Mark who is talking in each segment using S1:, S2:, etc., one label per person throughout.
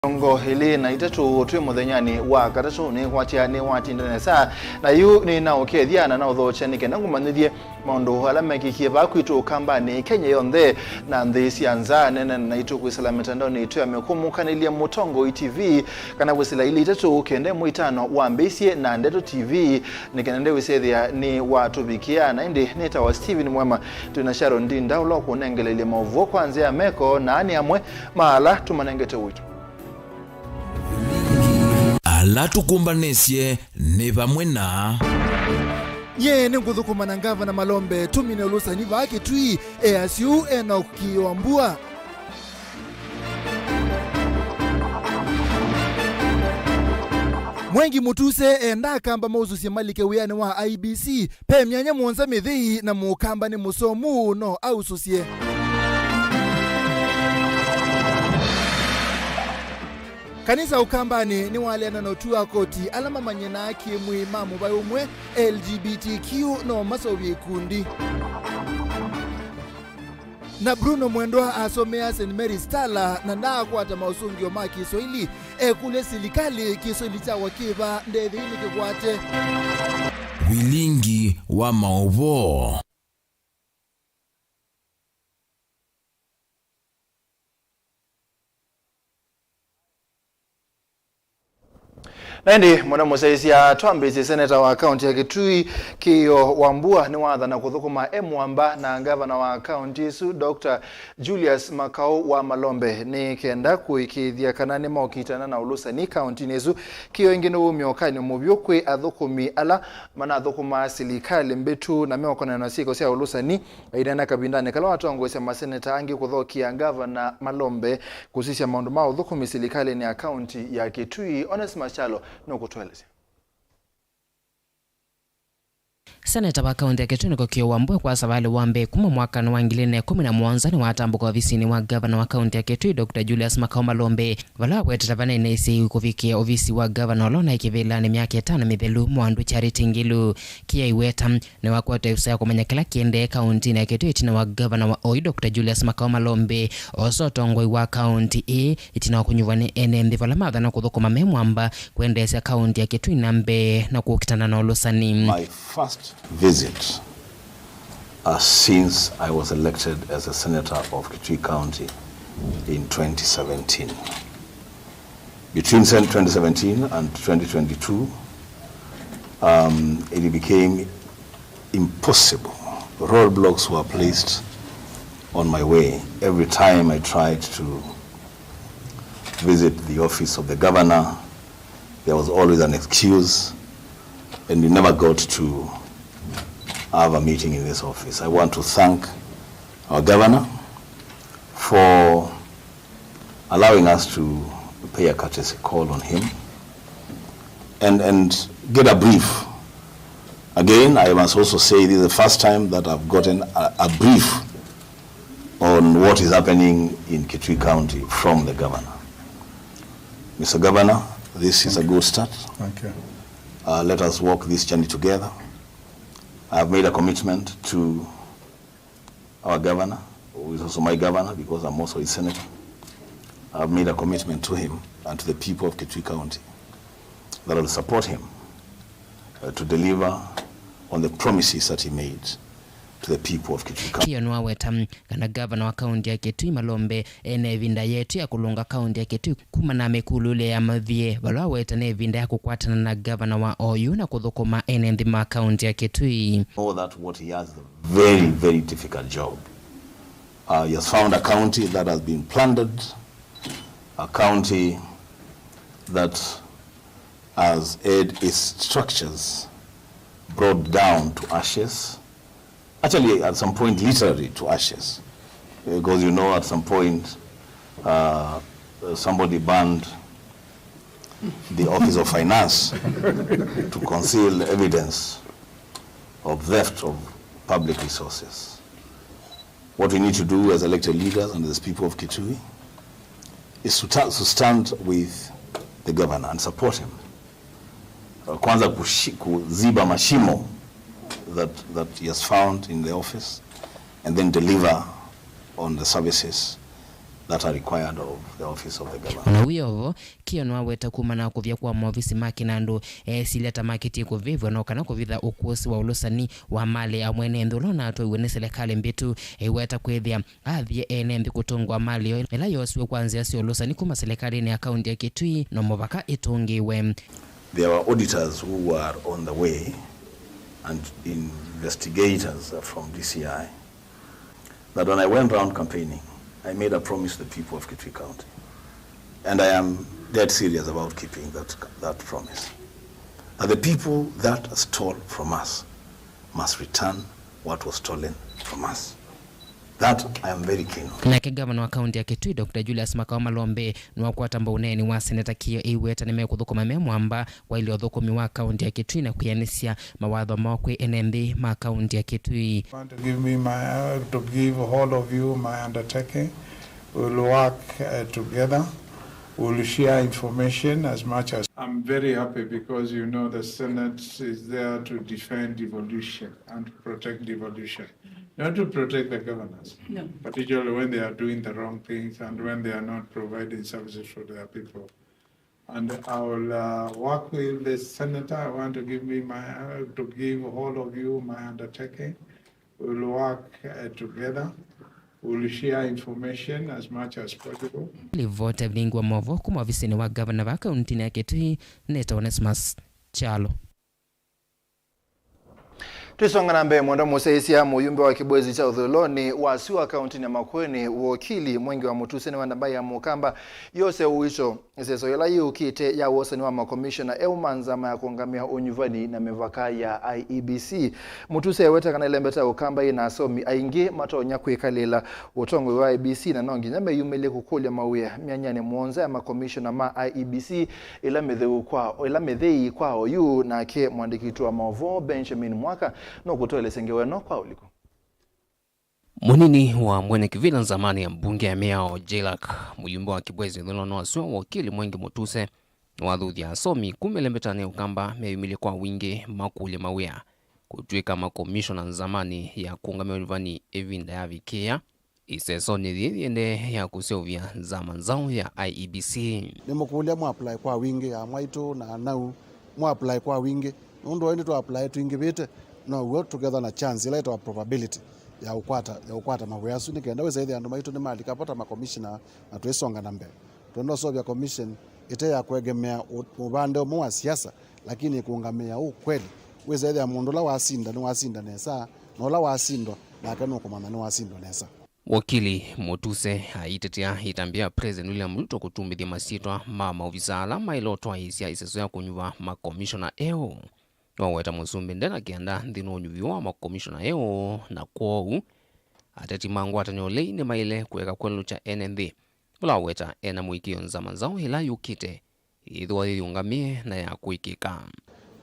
S1: Ngo hili na itatu tue muthenyani wa katacu ni kwatia ni watindane sa na yu ni na okethiana na uthoche ni kenda ngumanithie maundu ala mekikie bakwitu kambani Kenya yonthe na nthi cianza nene na itu kwisala mitandao ni itu amekumukanilya Mutongo TV kana kwisila ili itatu kende muitano wa Mbesie na Ndeto TV ni kende wisethia ni watubikia na indi nita wa Steven Mwema tuna Sharon Ndinda ulo kunengelele Mauvoo kwanza ya meko na ani amwe maala tumanengete witu
S2: ala tukumbanesie ne bamwe na
S3: ye nengudhukuma na Gavana Malombe tumine ulusani vake tui ASU enokiwambua Mwengi mutuse enda kamba mauzusi malike wiyane wa IBC pe myanya mwonza methehi na mukamba ni musomu no au susie Kanisa ukambani ni wale na notua koti alama manyena aki MUEMA mubayo umwe LGBTQ no masovi kundi. Na Bruno Mwendwa asomea St. Mary's Tala na naa kuata mausungi oma Kiswahili kule silikali Kiswahili cha wakiva ndethini kikwate
S2: Vilingi wa Mauvoo.
S1: Naindi mwana musaisia twambisi seneta wa kaunti ya Kitui Kiyo Wambua ni wathana kuthukuma Mwamba na gavana wa kaunti su Dr. Julius Makau wa Malombe ni kenda kuikithia kana ni maukitana na ulusani kaunti nezu Kiyo ingine umioka ni mubyo kwe athukumi ala mana athukuma silikali mbetu na meokona na siko sia ulusani aidana kabindane kala watu wangu sia maseneta angi kuthokia gavana Malombe kusisya maundu ma uthukumi silikali ni kaunti ya Kitui. Honest Machalo no kutueleze.
S4: Seneta wa kaunti ya Kitui Kiyo Wambua kwa sabali wambe kuma mwaka na wangilene 11 ni watambuka ofisini wa gavana wa kaunti ya Kitui Dr. Julius Makau Malombe wala wetata vanene isi kufikia ofisi wa gavana olona ikivela ni miaka 5 mithelu mwandu Charity Ngilu kia iweta ni wakwata usaya kumanya kila kiende kaunti na Kitui itina wa gavana wa oi Dr. Julius Makau Malombe osotongoi wa kaunti itina wakunyuvane enemthi vala mathana kuthukuma Mwamba kuendesha kaunti ya Kitui nambe na kukitana na ulusani.
S5: My first visit since I was elected as a senator of Kitui County in 2017. Between 2017 and 2022, it became impossible. Roadblocks were placed on my way every time I tried to visit the office of the governor. There was always an excuse, and we never got to have a meeting in this office. I want to thank our governor for allowing us to pay a courtesy call on him and get a brief. Again, I must also say this is the first time that I've gotten a brief on what is happening in Kitui County from the governor. Mr. Governor, this is a good start.
S3: Thank you.
S5: Let us walk this journey together. I have made a commitment to our governor, who is also my governor because I'm also his senator. I have made a commitment to him and to the people of Kitui County that I will support him to deliver on the promises that he made to the people of Kitui County.
S4: Kiyo nwaweta kana gavana wa kaunti ya Kitui Malombe ene vinda yetu ya kulunga kaunti ya Kitui kuma na mekulule ya mavie wala weta ne vinda ya kukwatana na gavana wa OU na kuthukuma ene ndima kaunti ya Kitui.
S5: Know that what he has is a very, very difficult job. He has found a county that has been plundered, a county that has had its structures brought down to ashes. Actually, at some point, literally to ashes. Because you know, at some point, somebody burned the Office of Finance to conceal evidence of theft of public resources. What we need to do as elected leaders and as people of Kitui is to stand with the governor and support him. Kwanza kuziba mashimo that he has found in the office, and then deliver on the services that are required of the office of the governor.
S4: Na wiyovo kio no aweta kumana kuvya kwa maofisi maki nandu sileta makiti kuvivyo no kana kuvitha ukuosi wa ulusani wa mali ya mwene ndhulo na atwa iwene serikali mbitu weta kwithia athie ene mbi kutungwa mali yo ila yosiwe kwanzia si ulusani kuma serikali ni akaunti ya Kitui no muvaka itungiwe.
S5: There were auditors who were on the way and investigators from DCI that when I went around campaigning, I made a promise to the people of Kitui County. And I am dead serious about keeping that promise. That the people that stole from us must return what was stolen from us. That I am very keen on.
S4: Nake gavana wa kaunti ya Kitui Dr. Julius Malombe nwa kwatamba uneni wa seneta kio iweta nime kuthukuma memwamba wa ili othukumi wa kaunti ya Kitui na kuyanisia mawatho makwe NMB ma kaunti ya Kitui.
S6: Want to give all of you my undertaking. We'll work together. We'll share information as much as. I'm very happy because you know the Senate is there to defend devolution and protect devolution. Not to protect the governors, no. Particularly when they are doing the wrong things and when they are not providing services for their people. And I will work with the senator. I want to give all of you my undertaking. We'll work together. We'll share information as much as possible.
S4: Livote Vilingi wa Mauvoo kuma ofisini wa gavana wa kaunti ya Kitui Neta Onesmus Chalo.
S1: Tusonga na mbele mwanda musaisia muyumbe wa kibwezi cha udhuloni wasiwa kaunti ya Makueni wakili mwengi wa mutuseni wa ndamba ya mukamba yose uwisho iseso yela yukite ya wosani wa makomishona eumanzama ya kuangamia unyuvani na mevaka ya IEBC mutuse weta kana ilembeta ukamba ina asomi aingi matonya kuikalela utongo wa IEBC na nongi nyame yumele kukulia mawia mianyane muonza ya makomishona ma IEBC ila medhei kwao yu na ke mwandikitu wa Mauvoo Benjamin Mwaka no kutoele sengewe no kwa uliko.
S7: Munini wa mwene kivila zamani ya mbunge ya Meao Jelak muyumbe wa kibwezi dhulono asua wakili mwengi mutuse wadhuthi asomi kumelembetane ukamba meyumile kwa wingi makule mawea kutuika makomishona zamani ya kuungamia univani evinda ya vikea iseso nidhiende ya kuseovia zaman zao ya IEBC.
S8: Nimukulia mu-apply kwa wingi ya mwaitu na anau mu-apply kwa wingi nundo wendi tu apply tu ingibite no work together na chance ila ito probability ya ukwata mawea su nikenda weza hithi andu maitu ni mali kapata makomishona na tuesonga na mbele tuendo sobya commission ite ya kuegemea ubande wa siasa lakini kuungamia ukweli weza hithi mundu la wasinda ni wasinda nesa no la wasindwa na kanu komanda ni wasindwa nesa.
S7: Wakili Mutuse aitetea itambia President William Ruto kutumbithia masitwa mama ofisala mailotwa isia iseso ya kunyuva makomishona eo waweta musumbi ndena kianda ndino nyuviwa makomishona eo na kwou ateti mangu atanyolei ni maile kuweka kwelu cha NNB mula waweta ena muikio nzama zao hila yukite idhuwa yungamie na ya kuikika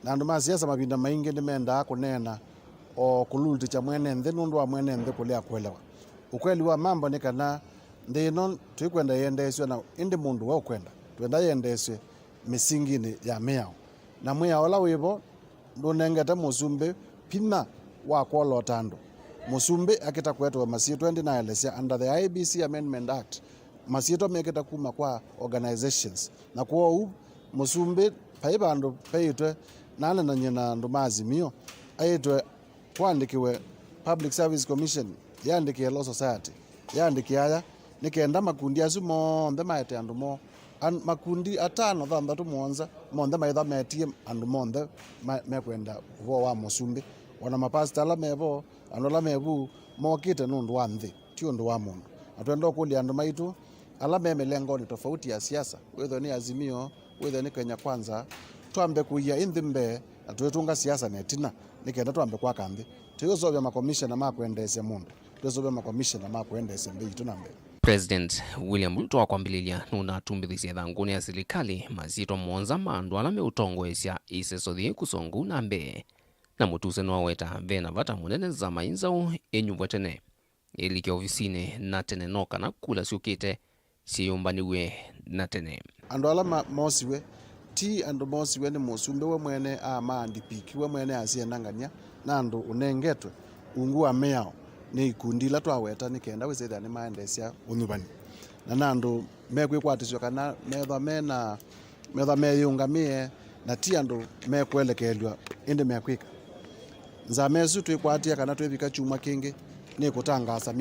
S8: na nduma siasa mabinda maingi nimenda kunena o kululti cha mwenende nundu wa mwenende kulea kuelewa ukweli wa mambo ni kana ndino tuikwenda yendeswe na indi mundu wa ukwenda tuenda yendeswe misingini ya Meao na Meao la wivo ndunengeta musumbe pina wa kwolotando musumbe akita kwetu masito ndi na elesia under the IEBC Amendment Act masito meketa kuma kwa organizations na kwa musumbe paibandu peitwe nana na nyina ndumazimio aitwe kwandikiwe Public Service Commission yandikiwe Law Society yandikiaya nikenda makundi azumo ndema maete andumo makundi atano thantatu muonza monde maitha metie andu monde mekwenda vo wa musumbi ona mapasta la mevo anola mevu mokite nundu wa nthi tio ndu wa mundu atwenda kulia andu maitu ala memelengo ni tofauti ya siasa wetho ni Azimio wetho ni Kenya Kwanza twambe kuia inthimbe atwetunga siasa netina nikenda twambe kwa kanthi tuyosobya makomishona makwendesya mundu tuyosobya makomishona makwendesya mbi tunambe.
S7: President William Ruto akwambililia nuna tumbithisia thanguni ya serikali mazito muonza mandu ala meutongoesya iseso thie kusongu na mbe na mutuse nwa weta vena vata munene za mainzau enyumba tene ilike ofisini na tene noka na kula siukite siyumbaniwe na tene
S8: andu ala mosiwe ti andu mosiwe ni musumbe we mwene maandipiki we mwene asiendangania na andu unengetwe ungu wa Meao ni ikundi la twaweta nikenda wizethia ni maendesya unyuvani na nandu mekwikwatisyo kana metha meyungamie na ti andu mekwelekelwa indi mekwika nza mesu twikwatia kana twivika chuma kingi ni kutangasa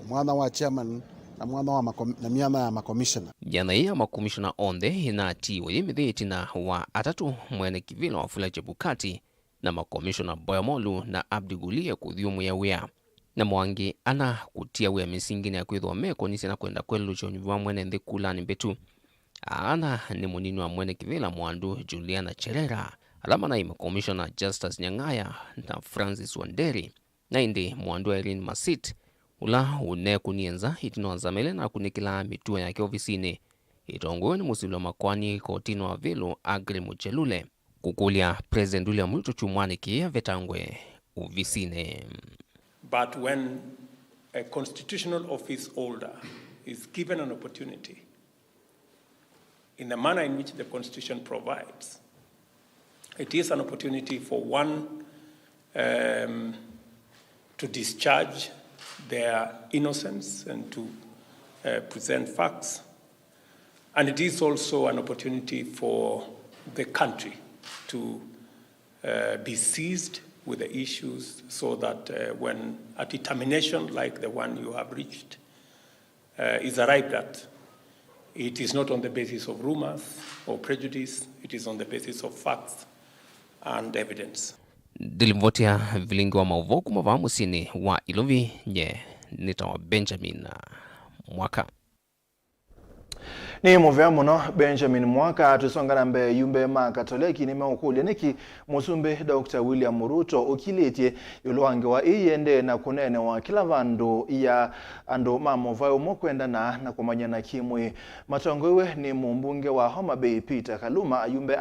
S8: mwana wa chairman na mwana wa na miana ya makomishona
S7: jana ya makomishona onde inatiwa yimithiti na wa atatu mwene kivila wa Fula Chebukati na makomishona Boyamolu na Abdigulia kuthiumu ya wea na Mwangi ana kutia wea misingine ya kwithwa meko nisi na kwenda kwelu chonyuwa mwene nthi kulani mbetu ana ni munini wa mwene kivila Mwandu Juliana Cherera alama na makomishona Justus Nyang'aya na Francis Wanderi na indi Mwandu Irene Masit ula une kunienza itinoanzamele na kunikila mitua yake ofisini itongowe ni musilo makwani kotino wa Vilo Agri Muchelule kukulia President William Ruto chumwani kia vetangwe ofisini.
S9: But when a constitutional office holder is given an opportunity in the manner in which the Constitution provides, it is an opportunity for one to discharge their innocence and to present facts. And it is also an opportunity for the country to be seized with the issues so that when a determination like the one you have reached is arrived at, it is not on the basis of rumors or prejudice, it is on the basis of facts and evidence.
S7: Dilimvotia Vilingi wa Mauvoo kumava musini wa Ilovi nye nitawa Benjamin Mwaka.
S1: Ni muvea muno Benjamin Mwaka tusongana mbe yumbe makatoleki ni meukulia niki musumbe Dr. William Ruto ukiletie yuluwange wa iyende na kunene wa kila vandu ya ando mamovao mokwenda na kumanyana kimwe matongowe ni mumbunge wa Homa Bay Peter Kaluma yumbe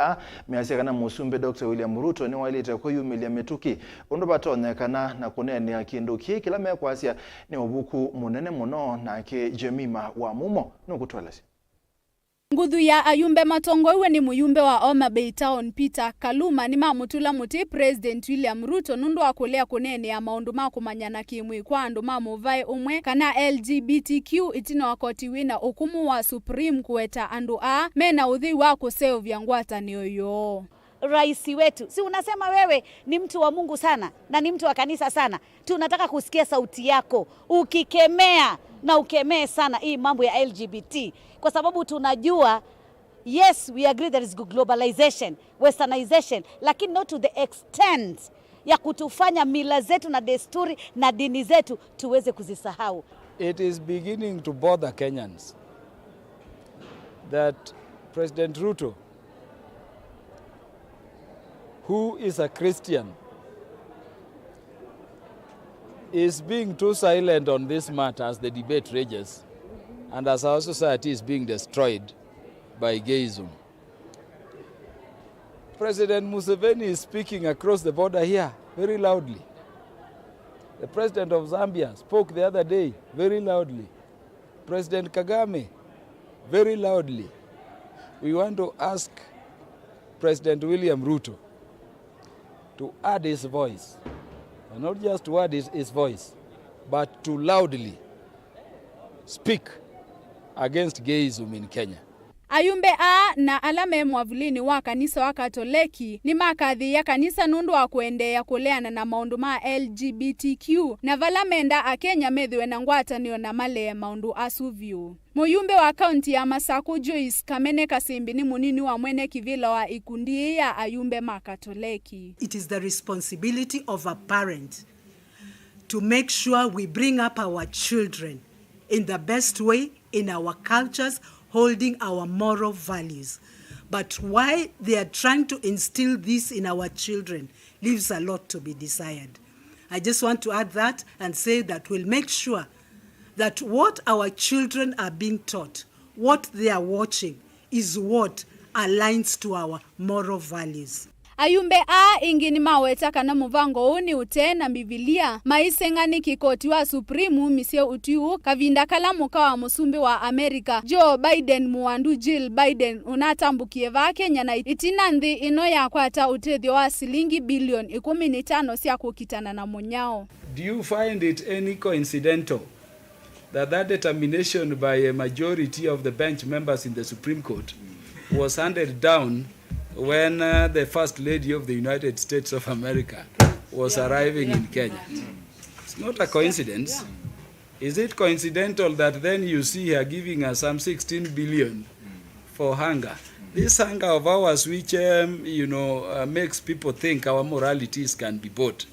S1: miasikana musumbe Dr. William Ruto ni walite kwa yumilia metuki undo batonekana na kunene ya kinduki kila mekwasia ni ubuku munene muno na ke Jemima wa mumo nukutwalasi.
S10: Ngudhu ya ayumbe matongowe ni muyumbe wa Homa Bay Town Peter Kaluma ni mamutula muti President William Ruto nundu wakulea kunene ya maundu makumanyana kimwi kwa andu mamuvae umwe kana LGBTQ itino wakoti wina ukumu wa Supreme kuweta andu mena uthi wa kuseo vyangwata ni oyo.
S11: Raisi wetu, si unasema wewe ni mtu wa Mungu sana na ni mtu wa kanisa sana. Tunataka kusikia sauti yako ukikemea na ukemee sana hii mambo ya LGBT kwa sababu tunajua yes we agree there is globalization, westernization, lakini not to the extent ya kutufanya mila zetu na desturi na dini zetu tuweze kuzisahau.
S12: It is beginning to bother Kenyans that President Ruto, who is a Christian, is being too silent on this matter as the debate rages and as our society is being destroyed by gayism. President Museveni is speaking across the border here very loudly. The president of Zambia spoke the other day very loudly. President Kagame very loudly. We want to ask President William Ruto to add his voice, and not just to add his voice, but to loudly speak against gayism in Kenya.
S10: Ayumbe na alame mwavulini wa kanisa wa Katoliki ni makadhi ya kanisa nundu wa kuendea kuleana na maundu ma LGBTQ na valamenda Kenya medhiwe na ngwata niyo na male maundu asuvyu. Muyumbe wa kaunti ya Masaku Joyce Kamene Kasimbi ni munini wa mwene kivila wa ikundi ya ayumbe makatoleki.
S13: It is the responsibility of a parent to make sure we bring up our children in the best way in our cultures, holding our moral values. But why they are trying to instill this in our children leaves a lot to be desired. I just want to add that and say that we'll make sure that what our children are being taught, what they are watching, is what aligns to our moral values.
S10: Ayumbe ingini maweta kana muvango uni ute na Biblia maisengani kikoti wa Supreme misye utiu kavinda kalamu kawa musumbi wa Amerika Joe Biden muandu Jill Biden unatambukie va Kenya na itinanthi ino ya kwata utethio wa silingi bilioni 15 siya kukitana na munyao.
S12: Do you find it any coincidental that determination by a majority of the bench members in the Supreme Court was handed down when the First Lady of the United States of America was arriving in Kenya. It's not a coincidence. Is it coincidental that then you see her giving us some 16 billion for hunger? This hunger of ours, which makes people think our moralities can be bought.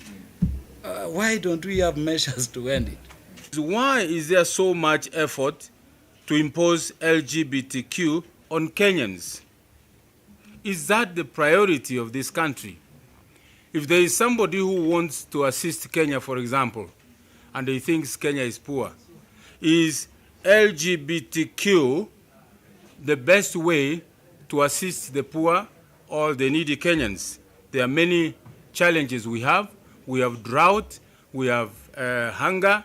S12: Why don't we have measures to end it?
S14: Why is there so much effort to impose LGBTQ on Kenyans? Is that the priority of this country? If there is somebody who wants to assist Kenya, for example, and he thinks Kenya is poor, is LGBTQ the best way to assist the poor or the needy Kenyans? There are many challenges we have. We have drought, we have hunger.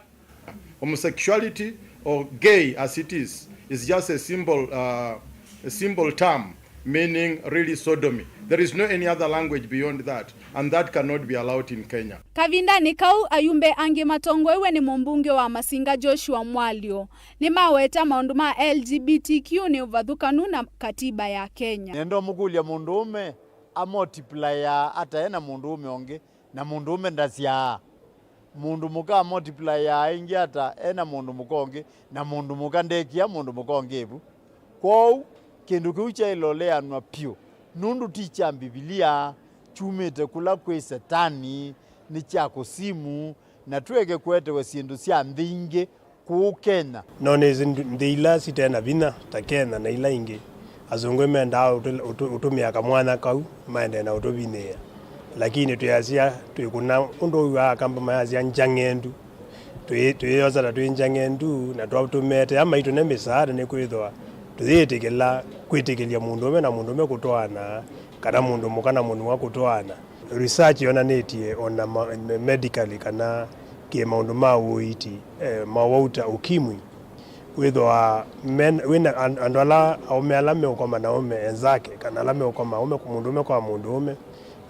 S15: Homosexuality, or gay as it is just a symbol term meaning really sodomy. There is no any other language beyond that, and that cannot be allowed in Kenya.
S10: Kavindani kau ayumbe ange matongo ewe ni mumbunge wa Masinga Joshua Mwalio ni maweta maundu ma LGBTQ ni uvadhukanu na katiba ya Kenya.
S16: Nendo mugulia mundume a multiplier ata ena mundume onge na mundume ndasya mundu muka multiplier ingi ata ena mundu mukonge na mundu muka ndekia mundu mukonge ebu kwou kindu kiucha ilolea nwa pio nundu ticha Biblia chumete kula kwe satani ni chako simu na tuweke kwete wesindu sia ndinge kukena
S17: none ndila sitena bina takena na ila ingi azungwe menda utumia kamwana kau maende na utobinea lakini tuyazia tuyikuna undo wa kamba mayazia njangendu tuyoza na tuyinjangendu na twatumete ama itu nemisaada ne kwithwa tuyetekela kwitekelia mundume na mundume kutoana kana mundu mukana mundu wa kutoana research yonanetie ona medically kana ke maundu mawuiti mawauta ukimwi kwithwa wina andwala aumealame ukoma na ume enzake kana alame ukoma ume kumundume kwa mundume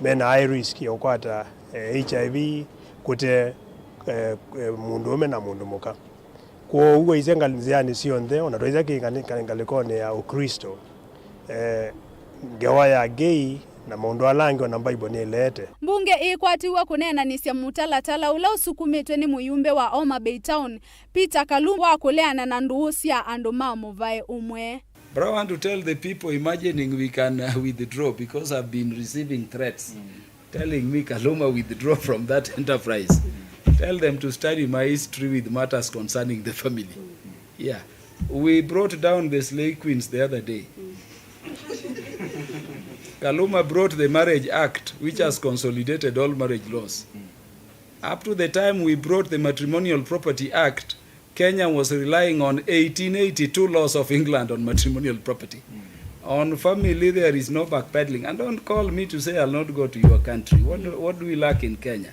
S17: mena high risk ya ukwata HIV kute mundume na mundu muka kwa uwe izenga nziani sionde onatoiza kingalikone ya Ukristo ngewa ya gay na maundu alangi na Bible ni lete
S10: mbunge ikwatiwa kunena nisya mutalatala ula usukumitwe ni muyumbe wa Homa Bay Town Peter Kalumba wa kuleana na nduhusia andu mamuvae umwe.
S12: But I want to tell the people imagining we can withdraw because I've been receiving threats telling me Kaluma withdraw from that enterprise. Tell them to study my history with matters concerning the family. Yeah. We brought down the slave queens the other day. Kaluma brought the Marriage Act, which has consolidated all marriage laws. Up to the time we brought the Matrimonial Property Act, Kenya was relying on 1882 laws of England on matrimonial property. On family, there is no backpedaling. And don't call me to say I'll not go to your country. What do we lack in Kenya?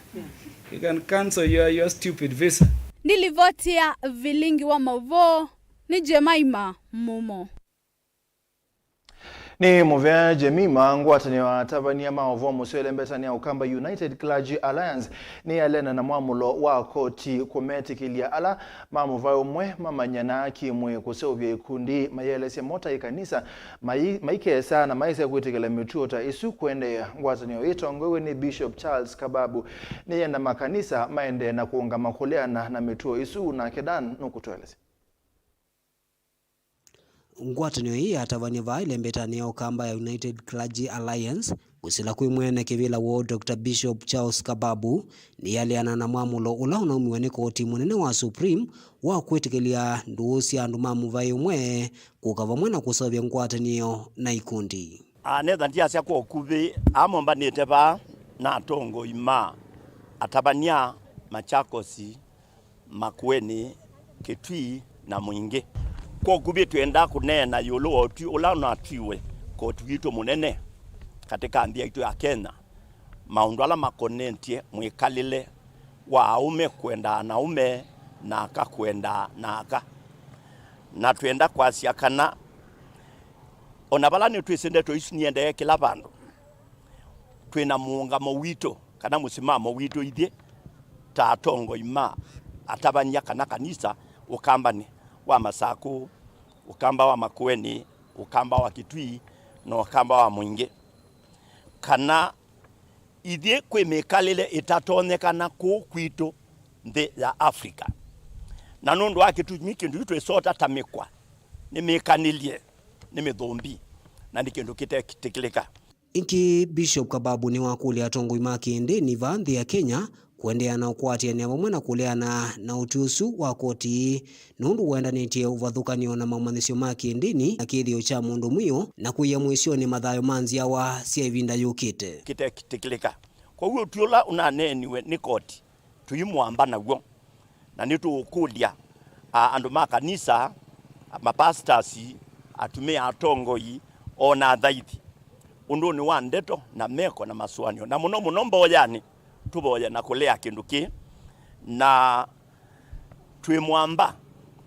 S12: You can cancel your stupid visa.
S10: Nilivotia Vilingi wa Mauvoo ni Jemaima Mumo.
S1: Ni Mauvoo Jemima ngwatani wa tabania Mauvoo muswele mbetani ya ukamba United Clergy Alliance ni alena na mwamulo wa koti kumetikilia ala Mauvoo umwe mamanyana kimwe kuseovya ikundi mayelesya mota ikanisa maikesa na maise kuitikila mituota isu kwende ngwatani wa itongwewe ni Bishop Charles Kababu ni yenda makanisa maende na kuunga makuleana na mituo isu na kedan nukutuelezi.
S18: Ngwatanio hii atavani vaile mbetani ya ukamba ya United Clergy Alliance kusila kuimwene kivila wo Dr. Bishop Charles Kababu ni yale anana mwamulo ula unaumiwe ni koti munene wa Supreme wa kwetikilia nduhusi andu mamuvai umwe kukava mwena kusovya ngwatanio na ikundi.
S19: Netha ndia sia kwa kuvi amomba niteba na atongo ima atabania Machakosi Makueni Kitui na Mwingi kwa kubi tuenda kunena yolo otu ulana atiwe kwa tuito munene katika ndia itu ya Kenya maundwala makonentie mwikalile wa aume kwenda na ume na aka kwenda na aka na tuenda kwa siakana onabala ni tuisende toisiniende kila bandu twina muungamo wito kana musimamo wito ithie ta atongo ima atabanya kana kanisa ukambani wa Masaku, ukamba wa Makueni, ukamba wa Kitui na ukamba wa Mwingi. Kana ithie kwi mikalile itatonekana ku kwitu nthi ya Africa. Na nundu wa Kitui kindu twicota tamikwa ni mikanilie ni mithumbi na ni kindu kitekitikilika.
S18: Inki Bishop Kababu ni wakulia atongoi makindi ni vanthi ya Kenya kuendea na ukwatiania vamwe na kuleana na utusu wa koti nundu wendanitie uvathukanio na maumanisio makindini na kithio cha mundu mwiyo na kuia mwisio ni mathayo manzia wa cia ivinda yukite
S19: kitekitikilika. Kwa hiyo tuola unaneniwe ni koti tuyimwamba naguo na nitukulia andu makanisa mapastors atumia atongoi ona thaithi undu ni wa ndeto na meko na masuanio na muno mboyani tuboya na kulea kindu ki na twimwamba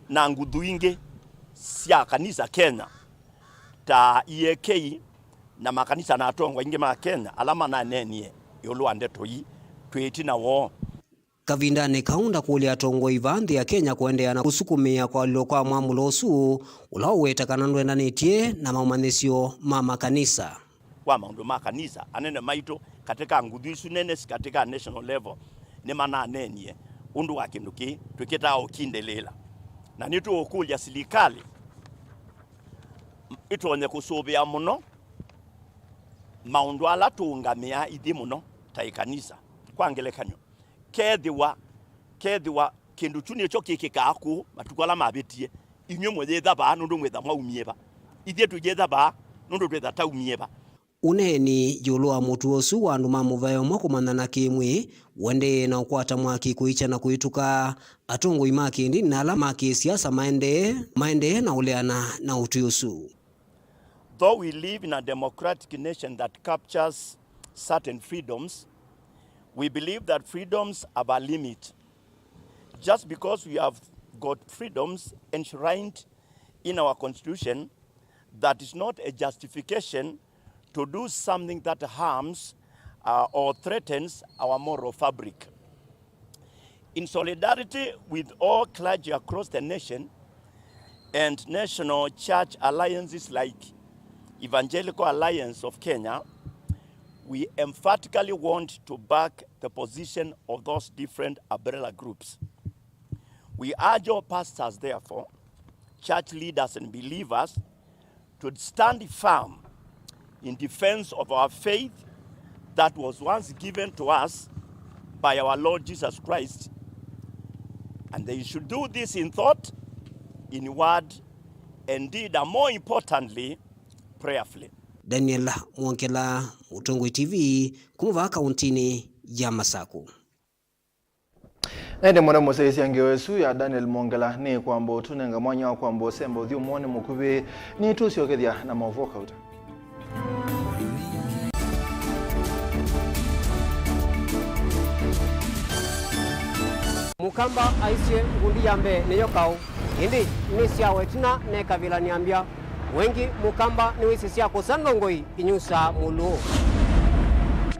S19: na nguthu ingi cia kanisa Kenya ta EAK na makanisa na atongwa ingi ma Kenya alama na nenie yolwa ndeto yi twetina wo
S18: kavindane kaunda kulia tongo ivanthi ya Kenya kuendea na kusukumia kwa lilo kwa mwamulo usu ulaweta kanandwe ndanitie na maumanisio mama kanisa
S19: kwa maundu makanisa anene maito katika nguthu isu nene katika national level ni mananenie undu wa kindu ki twikita okindelela na nitu okulia silikali itonye kusubia muno maundu ala tungamia ithi muno ta kanisa kwa ngelekanyo kethiwa kindu chuni echo kikikaku matukala mabitie inyo mwetha ba nundu mwetha mwaumieba ithie tujetha ba nundu twetha taumieba
S18: uneni yulwa mutu osu wandu mamuvayo mwakumana na kimwi wende na ukwata mwaki kuicha na kuituka atongo imakindi na ala maki siasa maende na uleana na utuyosu.
S19: Though we live in a democratic nation that captures certain freedoms, we believe that freedoms have a limit. Just because we have got freedoms enshrined in our constitution, that is not a justification to do something that harms or threatens our moral fabric. In solidarity with all clergy across the nation and national church alliances like Evangelical Alliance of Kenya, we emphatically want to back the position of those different umbrella groups. We urge all pastors, therefore, church leaders and believers to stand firm in defense of our faith that was once given to us by our Lord Jesus Christ. And they should do this in thought, in word, and deed, and more importantly, prayerfully.
S18: Daniel Mwankela, Utongoi TV, kumuva kauntini ya Masaku.
S1: Nende mwana Moses yangewesu ya Daniel Mongela ni kwambo tunenga mwanya kwambo sembo thiu mwone mukube ni tusiokethia na Mauvoo kauta.
S20: Mukamba aisie ngundi yambe niyo kau indi ni cia wetina ne kavila niambia wengi mukamba ni wisi cia kusandongoi inyusa muluo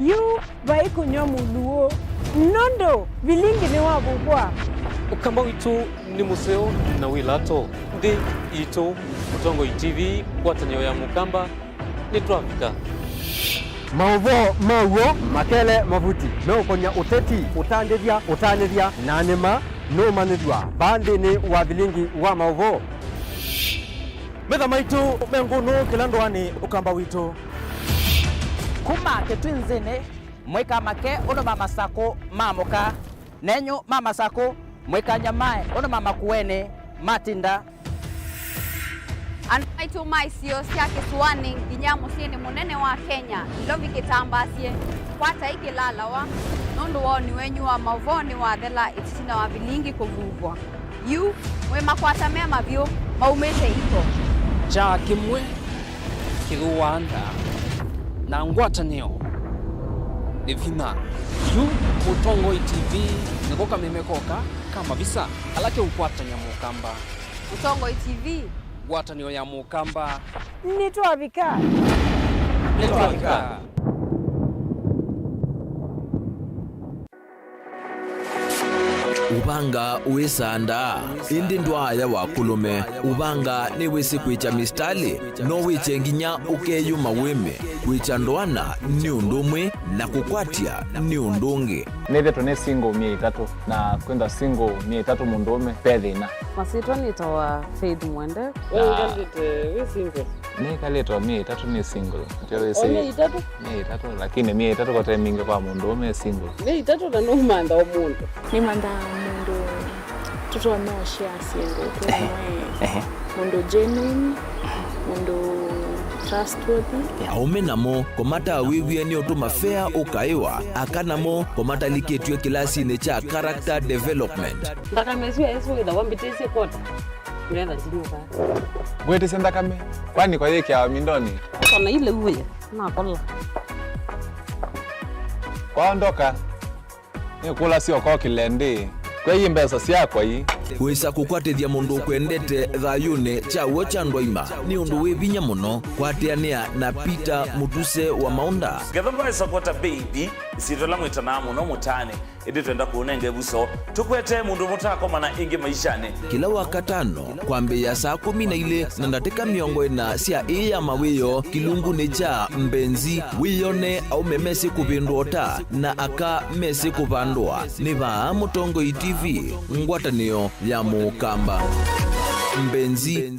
S21: yu vai kunyo muluo nondo Vilingi ni wabugwa
S22: ukamba witu ni museo na wilato ndi ito Utongoi TV kwatanyo ya mukamba ni twafika
S20: Mauvoo makele mavuti no konya uteti utandithia nanima no manithwa bandi ni wa Vilingi wa Mauvoo
S23: metha maitu mengunu kilandwani ukamba witu
S24: kuma ketwinzini mwika make uno mama sako mamoka nenyo mama sako mwika nyamae uno mama kuene matinda
S25: Anaitu maisio cia kisuani nginya muciini munene wa Kenya ilovi kitambacie kwata ikilalawa nundu woni wenyu wa Mauvoo ni wathela itina wa Vilingi kuvuvwa yu mwema kwata mema vyo maumete iko
S22: cha kimwe kiruanda na ngwatanio ivina yu Utongoi TV nikoka memekoka kama visa alake ukwatanya mukamba
S25: Utongoi TV
S22: watanio ya mukamba
S21: nitwavika
S2: ubanga uisanda indi ndwaya wakulume ubanga ni wisi kwicha mistali no wichenginya ukeyuma wime kwicha ndwana ni undumwe na kukwatia ni undungi
S3: nithe tune single 3 na kwenda single 3 mundume pethina
S4: masitwa nitawa Faith Mwende
S3: we single ni kaleto 3 ni single ndio isi 3 lakini 3 kote mingi kwa mundume single
S4: 3 na no manda omuntu
S5: ni manda mundu tuto no share single mundu genuine mundu trustworthy
S2: aumenamo komata wiwie ni otuma fair ukaiwa akanamo komata liketwe kilasi ne cha character development
S4: ndaka meswe eso ida wambitese kota nenda ndinuka
S3: gwete senda kame kwani kwa yake ya mindoni
S4: kona ile uwe na kola
S3: kwaondoka ni kula sio kwa kilende kwa hii mbesa sia kwa hii
S2: wisa kukwatithia mundu kwendete thayune chawo cha ndwaima ni undu wivinya muno kwatiania na Peter Mutuse wa Maunda
S6: gethomba support baby sitola mwitana muno mutane indi twenda kuonenge buso tukwete mundu mutako mana ingi maishane
S2: kila wakatano kwambia saa 12 na ndateka miongo ina sia iya mawiyo kilungu ni cha mbenzi wiyone au memesi kupindota na aka mesi kupandwa ni ba Mutongo TV ngwatanio ya Mukamba mbenzi.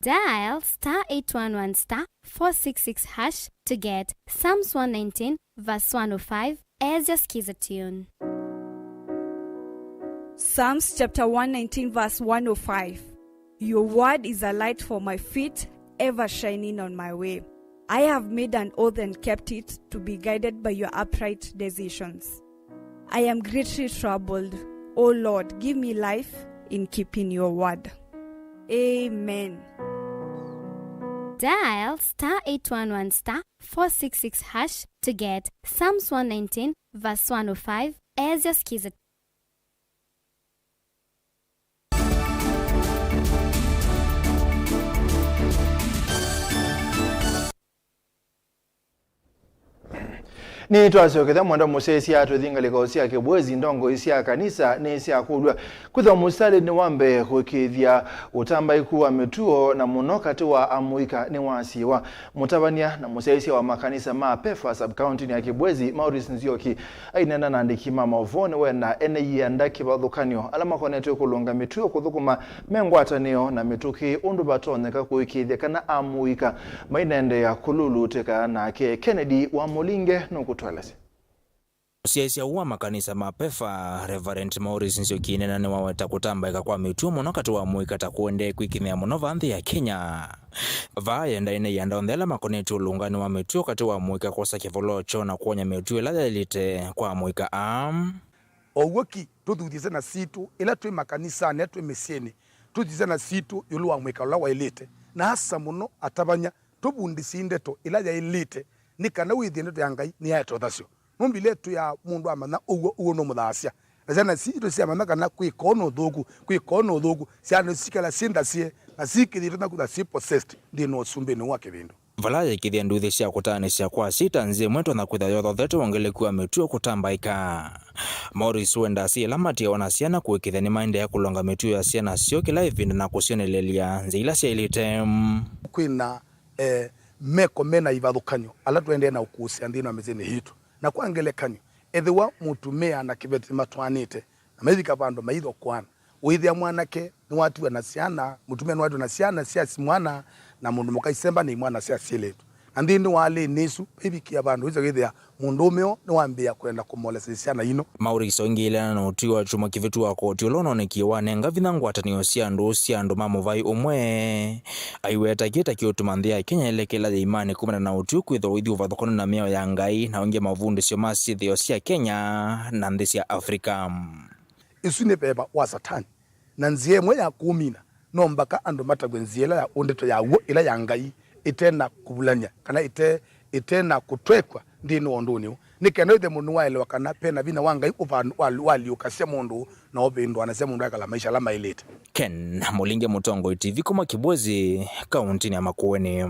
S26: Dial *811*466# to get Psalms 119 verse 105 as your skiza tune.
S21: Psalms chapter 119 verse 105. Your word is a light for my feet, ever shining on my way. I have made an oath and kept it, to be guided by your upright decisions. I am greatly troubled. O Lord, give me life in keeping your word. Amen.
S26: Dial *811*466# to get Psalms 119 verse 105 as your skiza.
S1: ni twasioketha mwenda musesi atuthingaliko cia kibwezi ndongo isia kanisa ni cia kulwa kwitha mustari ni wambe kwikithia utambaiku wa mituo na muno kati wa amuika ni wasiwa mutabania na musesi wa makanisa ma pefa sub county ya kibwezi Maurice Nzioki ainena na ndiki Mauvoo we na ene ndaki bathukanio alama konetwe kulunga mituo kuthukuma mengwatanio na mituki undu batoneka kwikithia kana amuika mainende ya kululuteka nake Kennedy wa Mulinge no kutwalasi
S27: Siasia wa makanisa mapefa Reverend Maurice Nzioki nena ni waweta kutambaika kwa mituo muno kati wa muika takuende kwikimea muno vanthi ya Kenya. Vayenda ine yanda ondela makonetu ulungani wa mituo kati wa muika kosa kivolocho na kuonya mituo ila yalite kwa muika
S28: Owoki tututhize na situ ila twi makanisa ne twi misieni tututhize na situ yulu wa muika ula wa ilite na hasa muno atabanya tubundisinde to ila ya ilite nikana withinde to yangai ni yato thasyo mumbile tu ya mundu amana uwo no mudhasia azana situ sia amana kana kwikono thogu siano sikala sinda sie na sikithire na kutha si possessed ndino sumbe ni wake bindu
S27: Valaye kithia nduthi cia kutanisha kwa sita nzie mwetu na kwitha yotho thetu ongelekuwa mituo kutambaika. Maurice wenda si lamati ona siana kuikithia ni maende ya kulonga mituo ya siana sio kila ivinda na kusionelelia nzila sia ilite
S28: kwina meko mena ivathukanyo ala twende na ukusia ndino amezeni hitu na kwangelekanyo ethiwa mutumia na kibeti matwanite na methika vandu maitho kwana withia mwanake ni watu na siana mutumia ni watu na siana sia simwana na mundu mukaisemba ni mwana sia siletu na ndini wale nisu bibikia vandu hizo githia mundu umeo ni wambia kwenda kumolesa siana ino.
S27: Maurice ongilana na utiwa chuma kivitu wa koti ulononekia wanenga vinangwatanio cia andu mamuvai umwe aiweta kita kiotumanthia Kenya elekela ya imani kumana na utiu kwitho withi uvathokono na miao ya ngai na onge mavundu cio masithio cia Kenya na nthi cia Afrika
S28: isu ni beba wa satani na nzie mwe ya kumina no mbaka andu matagwenziela ya undeto ya wo ila ya ngai itena kubulanya kana itena kutwekwa ndino onduni nikeno ithe munu waelewa kana pena vina wangai wali ukasia mundu na obindu anasema mundu akala maisha la mailete.
S27: Ken Mulinge, Mutongo TV kuma Kibwezi, kaunti ya Makueni.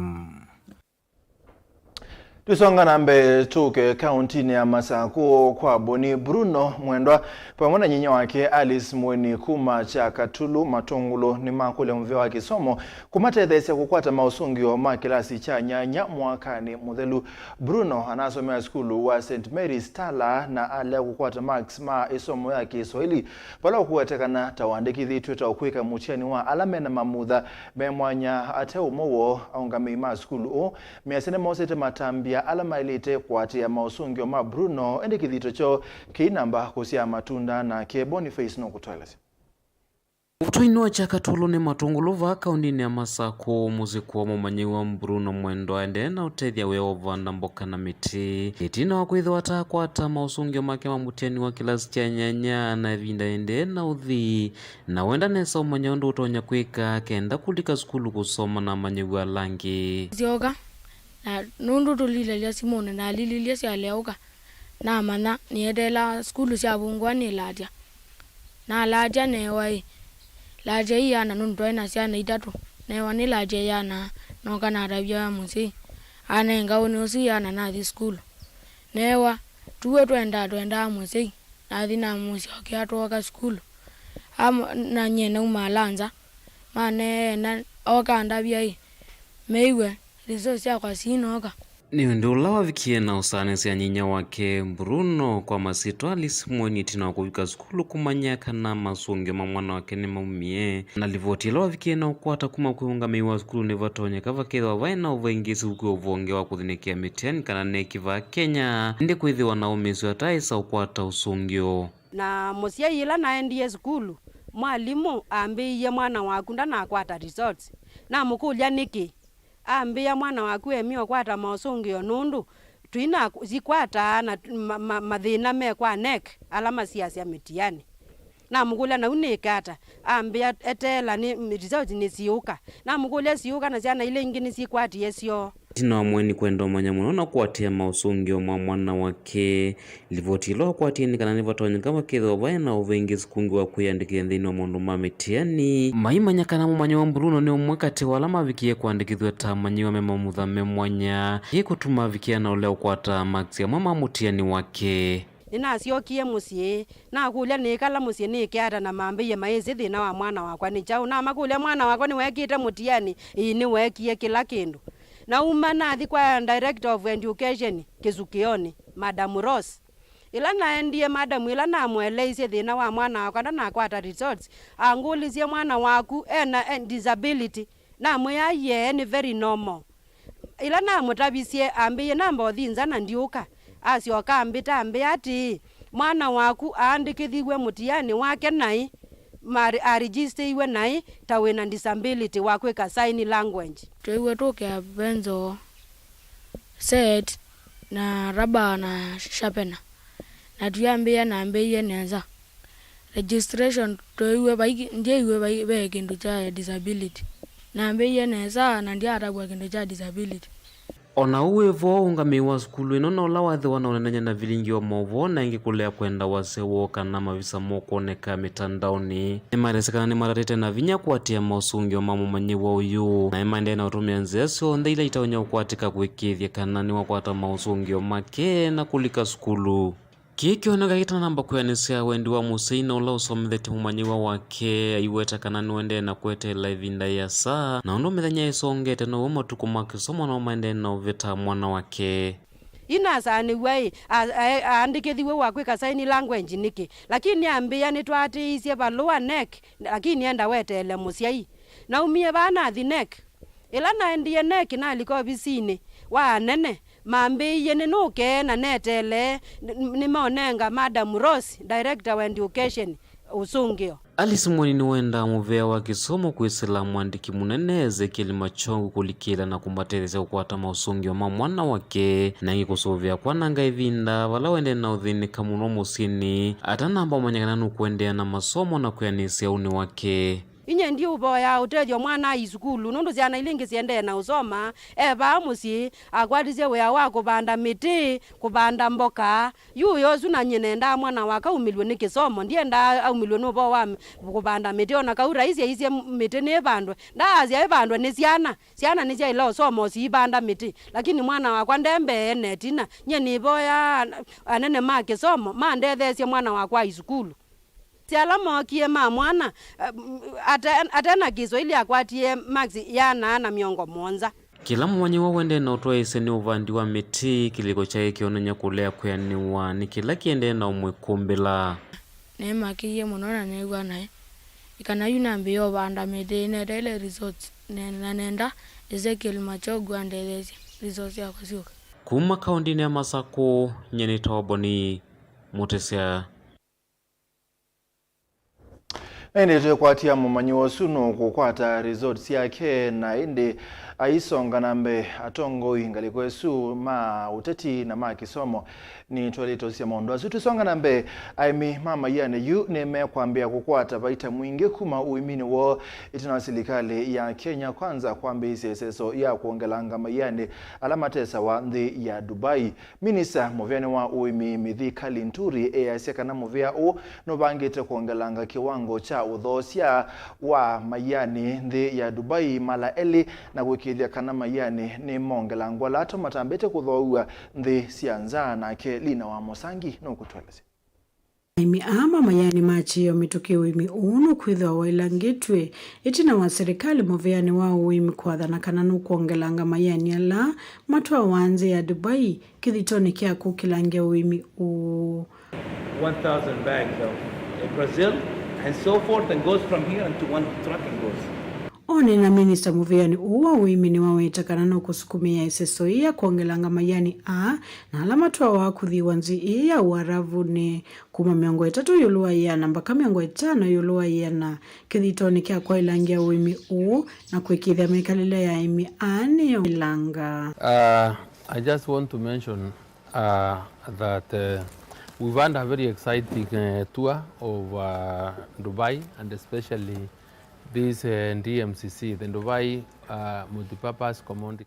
S1: Tusonga nambe tuke kaunti ya Masako kwa Boni Bruno Mwendwa pamoja na nyinya wake Alice Mweni kuma cha Katulu Matongulo ni makule mvyo wa kisomo kumatethesya kukwata mausungio ma kilasi cha nyanya mwakani muthelu. Bruno anasomea skulu wa St. Mary's Tala na ale kukwata marks ma isomo ya Kiswahili pala kuwetekana tawandiki twita ukwika mucheni wa alame na mamudha memwanya ateu mowo aungami ma skulu o miasene mosete matambia alama ilite kwatia mausungio ma Bruno endikithito cho kinamba kusia matunda na ke Boniface no kutoeleza.
S7: Utuinua cha Katulu ni matunguluva kaundini ya Masako muziku wa mumanyiwa Bruno Mwendwa ende na utethia weova na mboka na miti itina wakuitha watakwata mausungio make mamutiani wa kilasi cha nyanya na vinda ende na uthi na wenda nesa umanyondo utonya kwika kenda kulika skulu kusoma na manyiwa langi
S8: zioga na nundu tulilelia simone na lililia sia leuka na mana niedela skulu sia bungwa ni ladia na ladia ne wai ladia yana nundu ina sia na idatu ne wani ladia yana no kana rabia musi ana ngauni usi yana na di skulu newa tuwe twenda musi na dina musi okiatoka skulu na nyene umalanza mane na okanda bia meiwe rizosia kwa sinoga
S7: ni ndula wavikie na usanesi ya nyinya wake Bruno kwa masito Alice Mweni tina wakuvika skulu kumanyaka na masungio mamwana wake ni maumie na livotila wavikie na ukwata kuma kuunga meiwa skulu ni vatonya kava kedha wavai na uvaingisi ukiwa uvonge wa kuthinikia mitiani kana nekiva Kenya ndi kuithi wanaumisi wa taisa ukwata usungio
S9: na musia ila naendie skulu mwalimu ambiye mwana wakunda na akwata results na mukulia niki ambia mwana waku emio kwata mausungio nundu tuina zikwata na mathina me kwa nek alama siasia mitiani na mugula na unikata ambia etela ni results ni siuka na mugula siuka na ciana ile ingini sikwati yesio
S7: tina Mweni kwenda manya muno na kuatia mausungio mwa mwana wake livotilo kwatini kana nivatonya kama kedho vaya na uvengi sikungi wa kuyandikia nthini wa mundu mamitiani maimanya kana mumanya wa Bruno ni umwekati wala mavikie kuandikithwa ta manyiwa mema muthame mwanya kutuma vikia na ule ukwata maksi ya mama mutiani wake
S9: nina siokie musie na kulia nikala musie nikiata na mambiye maizi thina wa mwana wakwa ni chau na makulia mwana wakwa ni wekite mutiani ni wekie kila kindu na umana thi kwa Director of Education Kizukioni Madam Ross ila naendie madam ila na mweleise thina wa mwana wakwa na kwata results angulizie mwana waku ena disability na mwaye ni very normal ila na mutabisie ambiye namba othinza na ndiuka asioka ambita ambi ati mwana waku aandikithigwe mutiani wake nai register iwe nai tawe na disability wakweka sign language
S8: tuwe toke benzo set na raba na sharpener na tuyambia na ambeye neza registration tuwe baiki ndiye iwe bae kindu cha disability na ambeye neza na ndiye atabwa kindu cha disability
S7: ona uwevo ungamiwa skulu ino na ula wathe wanaonenanya na Vilingi wa Mauvoo na ingi kulea kwenda wasewo kana mavisa mokoneka mitandaoni imaresekana ni maratete na vinya kuatia mausungio mamumanyiwa uyu na imande na utumia nzeso ndeila itaonya ukwatika kuikithia kana ni wakwata mausungio make na kulika skulu kikioneka kita namba kuyanisia wendi wa museina ula usometheti mumanyiwa wake aiweta kana niwende na kwetela ivinda ya saa na undu mithenya isongete no matuku makisomo na umaende na uveta mwana wake
S9: inasani wei andikithiwe wakwika sign language niki lakini ambia ni twatiisie balua nek lakini enda wetele musiai na umie bana thi nek ila naendie nek na aliko bisini wa nene mambiye ni nuke na netele ni maonenga Madam Ross Director of Education usungio
S7: Alice Mweni ni wenda muvea wa kisomo kuisila mwandiki munene Ezekiel Machongu kulikila na kumbatereza ukwata mausungio ma mwana wake na ingi kusuvia kwa nanga ivinda wala wende na uthini kamuno musini ata namba umanyakana nukuendea na masomo na kuyanisia uni wake
S9: inye ndi uboya utejo mwana isukulu nundu ziana ilingi siende na usoma eba musi akwatize wea wako kubanda miti kubanda mboka yuyo suna nyenenda mwana waka umilwe ni kisomo ndienda umilwe no bo wa kubanda miti ona kaura isi miti ne bandwe ndazi ya bandwe ni siana ni sia ilo somo si banda miti lakini mwana wakwa ndembe ene tina nyeni boya anene ma kisomo ma ndethe mwana wakwa isukulu sialamo kie ma mwana atena gizo ili akwatie maxi yana na miongo monza
S7: kila mwanyi wa wende na utoa iseni uvandi wa miti kiliko chae kionanya kulea kuyaniwa ni kila kiende na umwekumbila
S8: nema kiye monona negwa nae ikana yuna mbiyo banda miti nedele resorts nenda Ezekiel Machogu andelezi resorts ya kwasiuka
S7: kuma kaundini ya Masako nyeni tawaboni Mutesia
S1: ende tukwatia mumanyi wosuno kukwata resorts yake na ende aisonga nambe atongo ingali kwesu ma uteti na ma kisomo ni twalito sia mondo azutu songa nambe aimi mama yane yu neme kwambia kukwata baita mwingi kuma uimini wo itina serikali ya Kenya kwanza kwamba iseseso ya kuongelanga mayane alama tesa wa ndi ya Dubai minisa movyane wa uimi mithi kalinturi eyaseka na movya o no bangite kuongelanga kiwango cha udhosia wa mayani ndi ya Dubai mala eli na kukilia kana mayani ni mongelangwa lato matambete kudhoua ndi sianza na ke lina wa Mosangi no kutweleze
S10: imi ama mayani machi yo mitokeo imi unu kwithwa wailangitwe itina wa serikali movyani wao imi kwathana kana nukuongelanga mayani ala matwa wanze ya Dubai kithitoni kia kukilangia imi
S11: 1,000 bags of Brazil and so forth and goes from here into one truck and goes.
S10: One na minister muvyani uwa uimini wawetakana na kusukumia iseso iya kuongelanga mayani na alama tuwa wakuthi wanzi iya uaravu ni kuma miongo 3 yuluwa iya na mpaka miongo 5 yuluwa iya na kithitoni kia kwa ilangia uimi na kuikithia mekalile ya imi ni ilanga.
S12: I just want to mention that we've had a very exciting tour of Dubai and especially this DMCC, the Dubai Multipurpose Commodity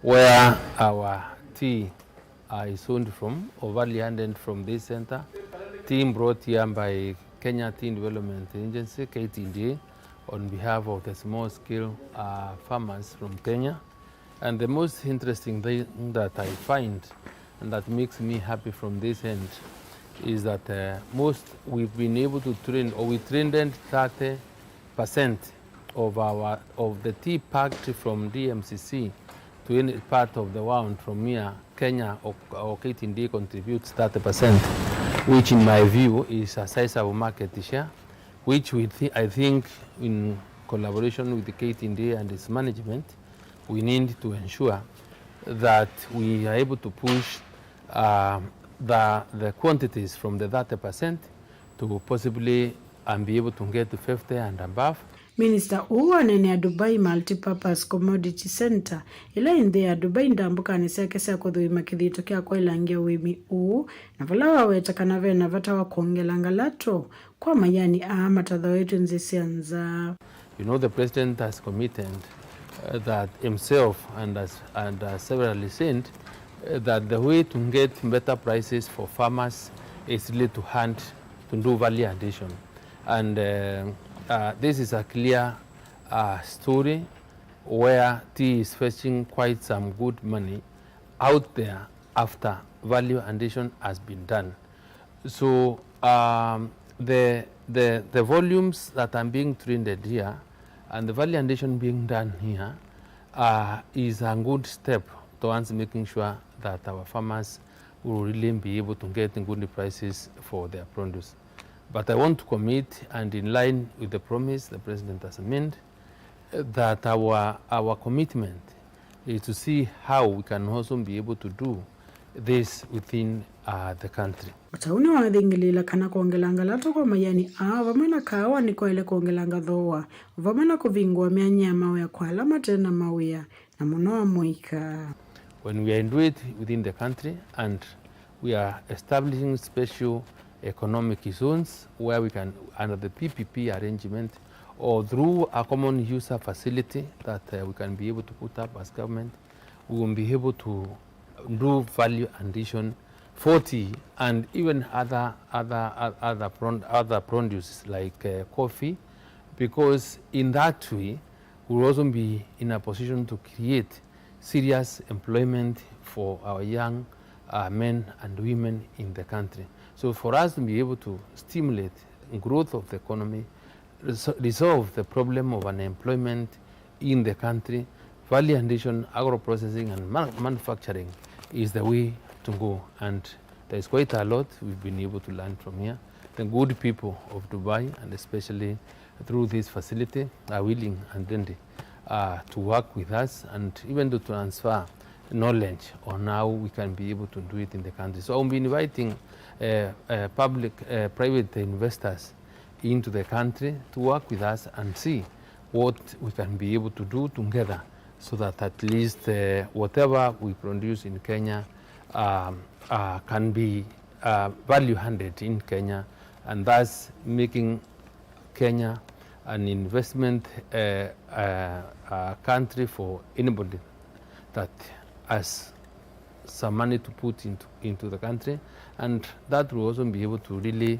S12: where our tea is sold from, overly handled from this center. Team brought here by Kenya Tea Development Agency, KTDA, on behalf of the small-scale farmers from Kenya. And the most interesting thing that I find and that makes me happy from this end is that we've been able to train, or we trained 30% of the tea packed from DMCC to any part of the world from here. Kenya or KTD contributes 30%, which in my view is a sizable market share, which I think in collaboration with the KTD and its management, we need to ensure that we are able to push the quantities from the 30% to possibly be able to get to 50 and above.
S10: Minister uwa nene ya Dubai Multipurpose Commodity Center ila inde ya Dubai ndambuka nisekese kuthui makithito kia kwa ilangia wimi na valawa wetakana vena vata wa kuongelanga lato kwa mayani matatha wetu nzisianza.
S12: You know, the president has committed that himself and severally said that the way to get better prices for farmers is really to hunt, to do value addition. And this is a clear story where tea is fetching quite some good money out there after value addition has been done. So the volumes that are being traded here and the value addition being done here is a good step towards making sure that our farmers will really be able to get good prices for their produce. But I want to commit, and in line with the promise the President has made, that our commitment is to see how we can also be able to do this within the country.
S10: Watauni wathingilila kana kuongelanga lato kwa mayani vamana kawa ni kwa ile kuongelanga dhoa vamana kuvingwa mianya mawe kwa alama tena mawea na munoa muika.
S12: When we are doing it within the country and we are establishing special economic zones where we can, under the PPP arrangement, or through a common user facility that we can be able to put up as government, we will be able to do value addition 40 and even other produce like coffee, because in that way we'll also be in a position to create serious employment for our young men and women in the country. So for us to be able to stimulate growth of the economy, resolve the problem of unemployment in the country, value addition, agro-processing and manufacturing is the way to go. And there's quite a lot we've been able to learn from here. The good people of Dubai, and especially through this facility, are willing and ready to work with us and even to transfer knowledge on how we can be able to do it in the country. So I'll be inviting private investors into the country to work with us and see what we can be able to do together, so that at least whatever we produce in Kenya can be value-added in Kenya, and thus making Kenya an investment country for anybody that has some money to put into the country, and that will also be able to really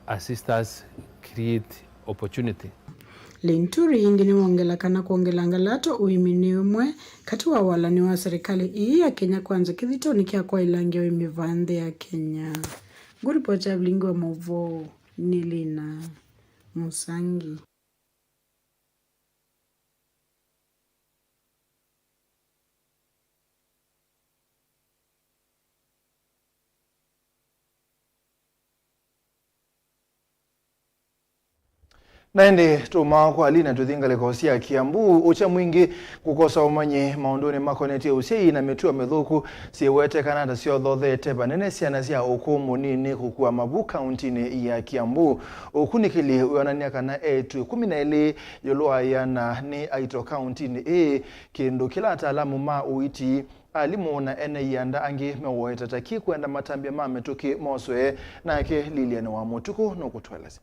S12: assist us create opportunity.
S10: Linturi ingine wongela kana kuongela ngalato uimini umwe kati wa walani wa serikali hii ya Kenya Kwanza kithito nikia kwa ilangi wa imivande ya Kenya. Guri pocha Vilingi wa Mauvoo Nilina Musangi.
S1: Naende tuma kwa alina tuthingale kosia Kiambu ucha mwingi kukosa umanye maundoni makoneti usei na metua methuku siwete kanada sio thothete banene ciana cia ukumu nini kukua Mauvoo county ya Kiambu ukunikili uyonania kana etu 12 yolwa yana ni aito county kindu kila ataalamu ma uiti alimu na ene yanda angi mewoeta taki kwenda matambia mametuki moswe nake Lilian wa Mutuku nokutweleza.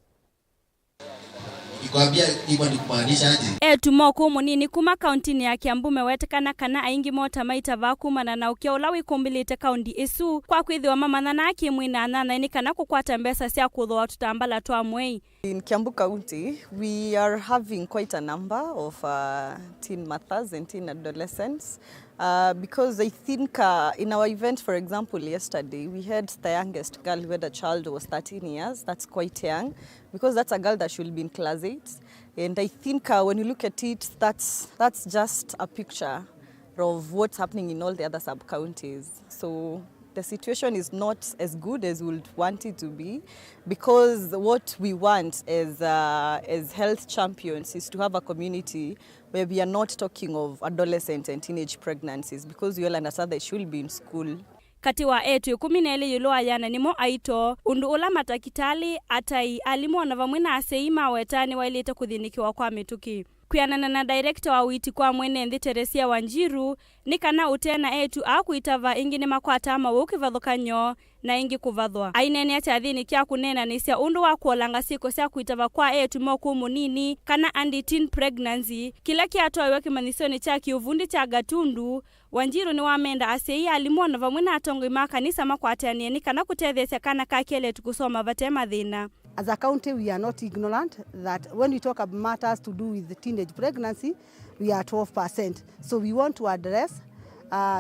S13: Ikwambia hivyo ni kumaanisha aje?
S14: Tumoko munini kuma kaunti ya Kiambu mewetekana kana aingi mota maita vakumana na ukia ulawi kumbilite kaunti isu kwa kwithiwa mama na akimwina nana ini kana kukwata mbesa cia kuthwa tutambala twa mwei.
S15: In Kiambu County, we are having quite a number of teen mothers and teen adolescents because I think in our event, for example, yesterday, we had the youngest girl who had a child who was 13 years. That's quite young because that's a girl that should be in class 8. And I think when you look at it, that's just a picture of what's happening in all the other sub-counties. So the situation is not as good as we would want it to be, because what we want as health champions is to have a community where we are not talking of adolescent and teenage pregnancies, because we all understand they should be in school.
S14: Kati wa etu 12 yuloa yana nimo aito undu ula matakitali atai alimo na vamwina aseima wetani wailete kuthinikiwa kwa mituki. Kuyanana na director wa witi kwa mwene Nthi Teresia Wanjiru ni kana utena etu akuitava ingine makwata ama ukivadhokanyo na ingi kuvathwa. Ainene ati athini kia kunena nisia undu wa kuolanga siko sia kuitava kwa etu moku munini kana teen pregnancy kila kiatoa iwe kimanisoni cha kiuvundi cha Gatundu. Wanjiru ni wamenda asei alimona vamwina atongo ima kanisa makwatani ni kana kutethesia kana kakele tukusoma vatema dhina.
S16: As a county, we are not ignorant that when we talk about matters to do with the teenage pregnancy, we are 12%. So we want to address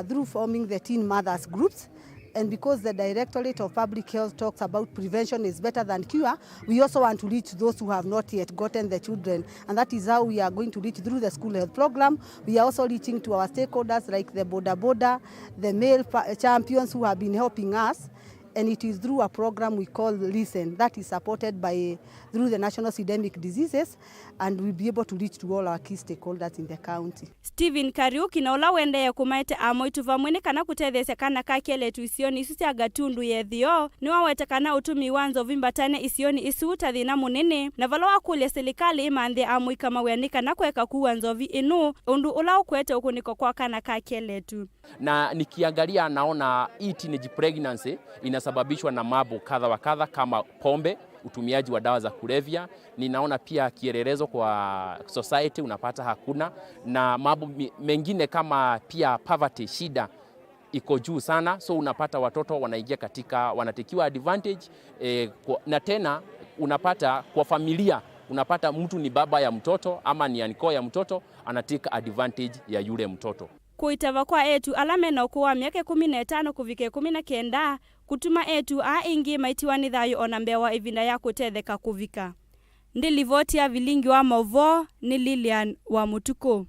S16: through forming the teen mothers groups. And because the Directorate of Public Health talks about prevention is better than cure, we also want to reach those who have not yet gotten the children. And that is how we are going to reach through the school health program. We are also reaching to our stakeholders like the Boda, the male champions who have been helping us. And it is through a program we call LISTEN that is supported by through the National Endemic Diseases, and we'll be able to reach to all our key stakeholders in the county.
S14: Stephen Kariuki na ula wende ya kumaite amoitu vamwene kana kutethese kana kakele tu isioni isusi ya Gatundu yethio ni wawete kana utumi wanzo vimbatane isioni isuuta dhina munene na valoa kulia serikali imandhe amoi kama weanika na kuweka kuwa nzovi inu undu ula ukwete ukuniko kwa kana kakele tu.
S17: Na nikiangalia naona hii teenage pregnancy ina inasababishwa na mambo kadha wa kadha kama pombe, utumiaji wa dawa za kulevya. Ninaona pia kielelezo kwa society unapata hakuna, na mambo mengine kama pia poverty, shida iko juu sana, so unapata watoto wanaingia katika, wanatikiwa advantage na tena unapata kwa familia, unapata mtu ni baba ya mtoto ama ni anko ya mtoto, anatika advantage ya yule mtoto.
S14: Kuitava kwa etu alame na kuwa miaka 15 kuvike 19 kutuma etu ingi maitiwa ni thayo ona mbewa ivinda ya kutetheka kuvika. Ndilivoti ya Vilingi wa Mauvoo ni Lilian wa Mutuku.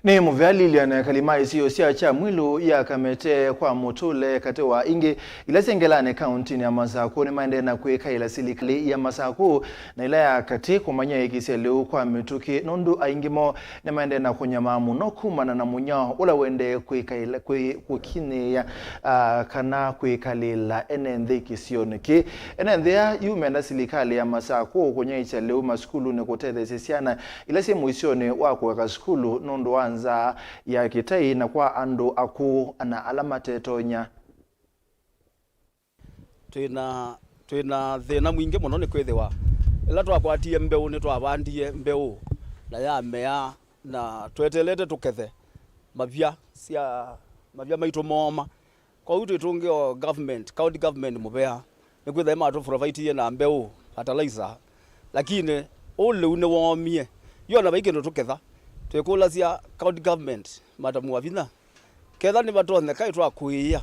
S1: Ni muvea Lilian kalima isiyo siacha mwilu ya kamete kwa mutule kate wa ingi ilasengelane kaunti ya Masako ni maende na kueka ila silikali ya Masako na ila ya kati kumanya ikiselu kwa mituki nondu aingimo ni maende na kunyama muno kumana na munya ula wende kueka ila kukine ya kana kueka lila enende kisioniki enende ya yumenda silikali ya Masako kunya ichelu maskulu ni kutede sisiana ila si muisione wako waka skulu nondu wa ya kitai na kwa ando aku ana alama tetonya
S18: twina thina mwingi muno ni kwithiwa ila twakwatie mbeu ni twabandie mbeu na ya mea na twetelete tukethe mavya maitu moma kwa hiyo tungio government county government mubea ni kwitha ma provide na mbeu fertilizer lakini ule une womie yona baike ndo tuketha twekula cia county government madamu wavina ketha ni batonde kai twa kuia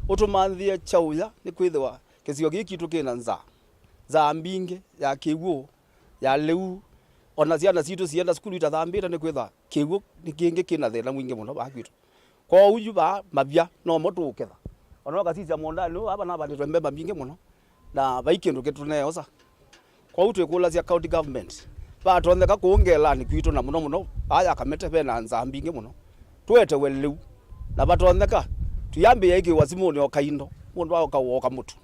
S18: utumanthie chauya ni kwithwa kisio giki tukina za mbinge ya kiwu ya leu ona ciana citu cienda skulu itathambira ni kwitha kiwu ni kingi kina thina mwingi muno bakwitu kwa uju ba mavya no motu uketha ona gacicia monda no aba na bandi twembe mbinge muno na baikindu kituneosa kwa utu twekula cia county government batontheka kuongela ni kwitu na muno aya kamete bena nzambinge muno twete welu na batontheka tuyambe yake wasimoni okaindo mundu akawoka mutu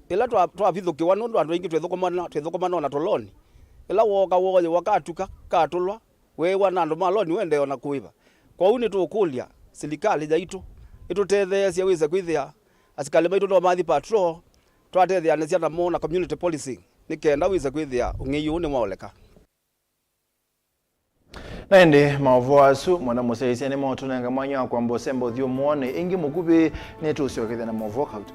S18: ila twavithukiwa nundu andu ingi twethukumana na toloni ila woka woye wakatuka katulwa wewa na andu maloni wende ona kuiva kwa uni tukulia serikali jaitu itutetheesia wize kwithia asikali maitu no mathi patrol twatethia ne cia na mona community policing nikenda wize kwithia ungiyu ni mwaoleka
S1: Naende Mauvoo asu mwana musaisia ni motunanga mwanya kwa mbosembo thio muone ingi mukubi netu usio kithe na Mauvoo kauti.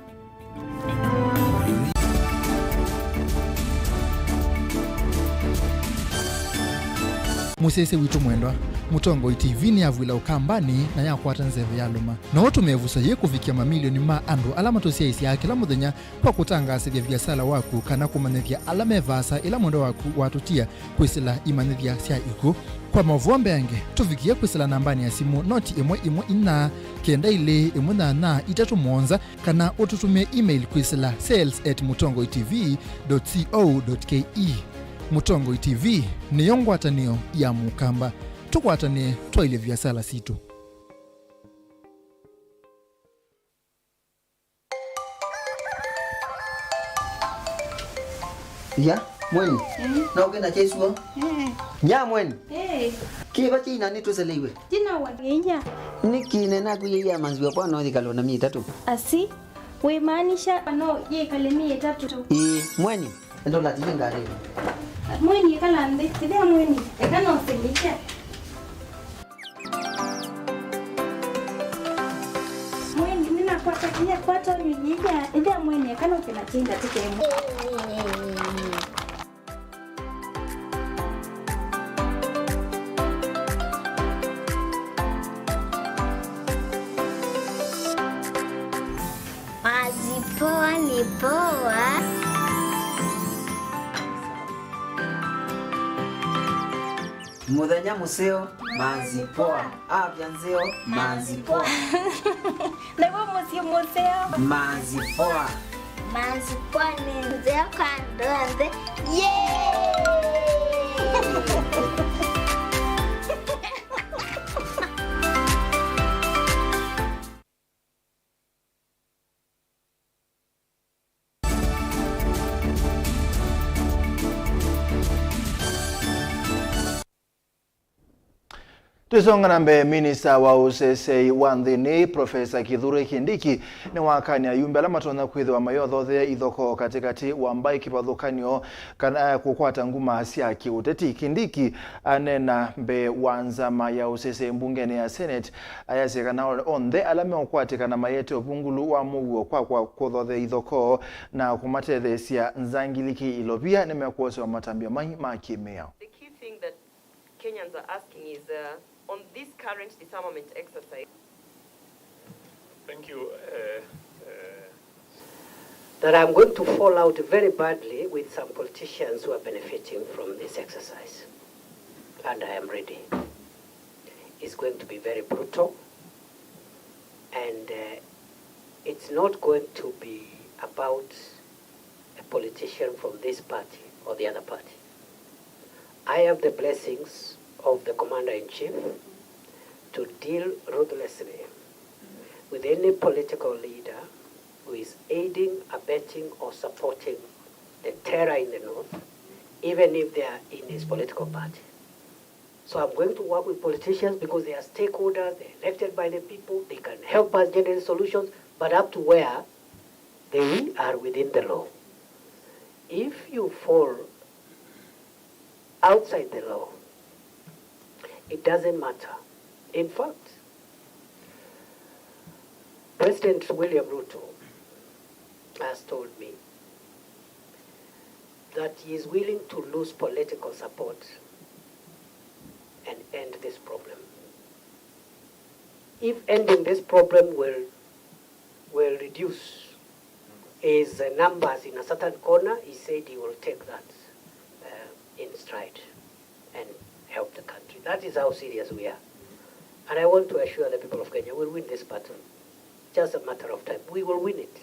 S19: Musese witu mwendwa Mutongo TV ni avwila ukambani na yakwata nzeve ya luma na watu mevusa ye kufikia mamilioni ma andu alama tosia isi ya kila muthenya kwa kutangasithia biasala waku kana kumanithia alama evasa ila mwendo waku watutia kwisila imanithia sia iku kwa Mauvoo mbeange tufikia kwisila nambani ya simu noti imwe ina kenda ile imwe na itatu mwonza kana ututumia email kwisila sales@mutongotv.co.ke. Mutongo TV ni yongwatanio ya mukamba tukwatane twaile biasala situ.
S20: Ya, mweni. Na ukenda cheswa? Nya mweni. Kiba china ni tuselewe.
S22: Jina wageja.
S20: Nikine na kuyeya manziwa bwana odikalo na 3.
S22: Asi, we maanisha no ye kale 3.
S20: Mweni. Ndo la ngare.
S22: Mweni kala ande, tida mweni. Ekana oselika. Mweni nina kwata nyija. Ida mweni ekana okenachinda tikemo. Mazipoa ni poa.
S20: Muthenya museo mazipoa. Afya nzeo mazipoa.
S22: Lewa museo
S20: mazipoa.
S22: Mazipoa ni nzeo kandonde.
S1: Tusonga nambe Minister wa usesei wa nthini Professor Kithure Kindiki ni wakani ayumbe ala matona kwithwa mayothe ithoko katikati wa mbai kipathukanio kana kukwata nguma cia kiuteti. Kindiki anena mbe wanzama ya usesei mbungeni ya Senate ayasekana onthe ala meokwatikana mayete obungulu wa Mauvoo kwa kuthothe ithoko na kumatethesia nzangiliki ilobia nimekwosewa matambia mai makimeo.
S2: The key thing that Kenyans are asking is on this current disarmament exercise.
S3: Thank you.
S4: That I'm going to fall out very badly with some politicians who are benefiting from this exercise. And I am ready. It's going to be very brutal. And it's not going to be about a politician from this party or the other party. I have the blessings of the Commander-in-Chief to deal ruthlessly with any political leader who is aiding, abetting, or supporting the terror in the north, even if they are in his political party. So I'm going to work with politicians because they are stakeholders, they're elected by the people, they can help us generate solutions, but up to where they are within the law. If you fall outside the law, it doesn't matter. In fact, President William Ruto has told me that he is willing to lose political support and end this problem. If ending this problem will reduce his numbers in a certain corner, he said he will take that in stride and help the country. That is how serious we are. And I want to assure the people of Kenya we'll win this battle. Just a matter of time. We will win it.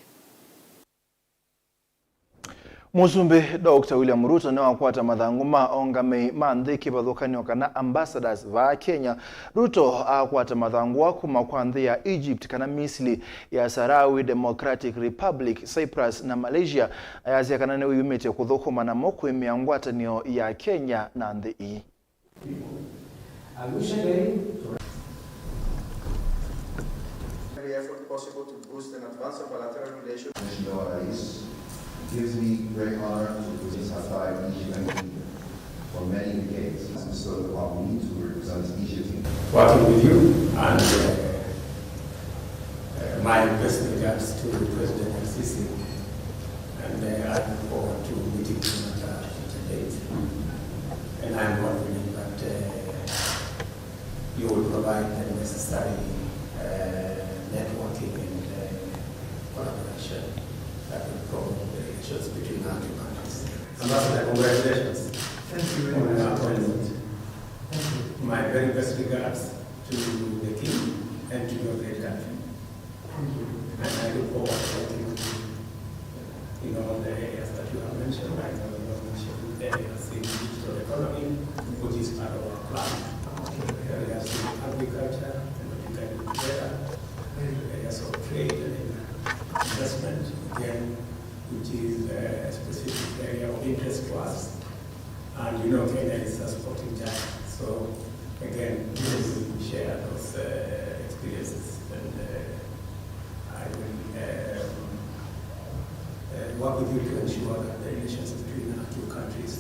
S1: Musumbi Dr. William Ruto na wakwata mathanguma ongame manthi kipathukanio kana ambassadors va Kenya. Ruto akwata mathangua kuma kwa nthi ya Egypt kana Misri ya Sahrawi Democratic Republic, Cyprus na Malaysia. Ayasia kana ne uyumete kuthukuma na mokwe miangwatanio ya Kenya na nthi ii.
S5: Every effort possible to boost and advance our bilateral relations. It gives me great honor to present Safai Egypt for many decades. So we need to represent Egypt.
S6: Working with you and my best regards to President Al-Sisi, and I look forward to meeting him at a future date. And I'm confident that you will provide the necessary networking and collaboration that will promote the relations between our two countries. Ambassador, congratulations.
S5: Thank you very much.
S6: Appointment. My very best regards to the King and to your great country.
S5: Thank you.
S6: And I look forward to working with you in all the areas that you have mentioned. I know you have mentioned areas in digital economy, which is part of our plan. Areas in agriculture, and what you can do together. Areas of trade and investment, again, which is a specific area of interest to us. And you know, Kenya is a sporting giant. So again, we will share those experiences, and I will work with you to ensure that the relations between our two countries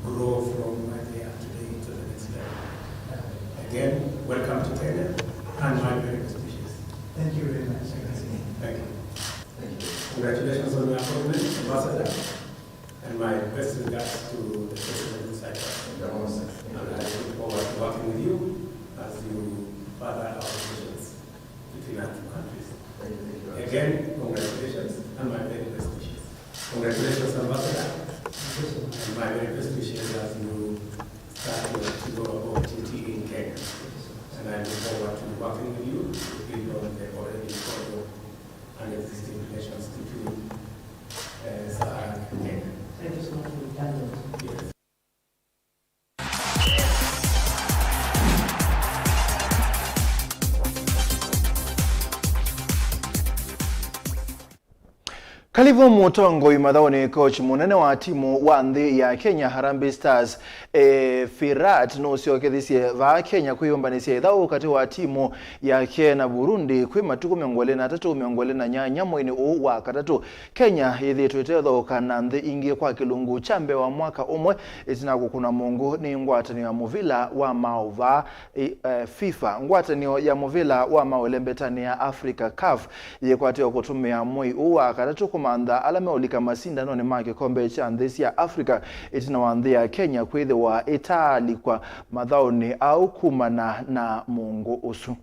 S6: grow from where they are today to the next level. Again, welcome to Kenya, and my very best wishes.
S5: Thank you very much.
S6: Thank you. Congratulations on your appointment, Ambassador, and my best regards to the President of Cyprus. And I look forward to working with you as you further our relations between our two countries. Again, congratulations, and my very best wishes. Congratulations, Ambassador, and my very best wishes as you start to go about TT in Kenya. And I look forward to working with you to build on the already strong and existing relations between Sahara and Kenya.
S5: Thank you so much for your time.
S6: Yes.
S1: Kalivo Mutongo imadhaoni coach munene wa timu wa nthi ya Kenya Harambee Stars Firat no siokethisie va Kenya kwiyombanisia ithau kati wa timu ya Kenya Burundi kwi matuku 23 mwini u wa katatu. Kenya ithitwite thoka na nthi ingi kwa kilungu chambe wa mwaka umwe itina gukuna mungu ni ngwatanio ya muvila wa Mauvoo FIFA. Ngwatanio ya muvila wa mawelembetani ya Africa CAF yekwatio kutumia mwei u wa katatu kumanda alame ulika masindano ni make kombe cha nthi ya Africa itina wa nthi ya Kenya kwithiwa itali kwa mathaoni au kumana na mungu usu.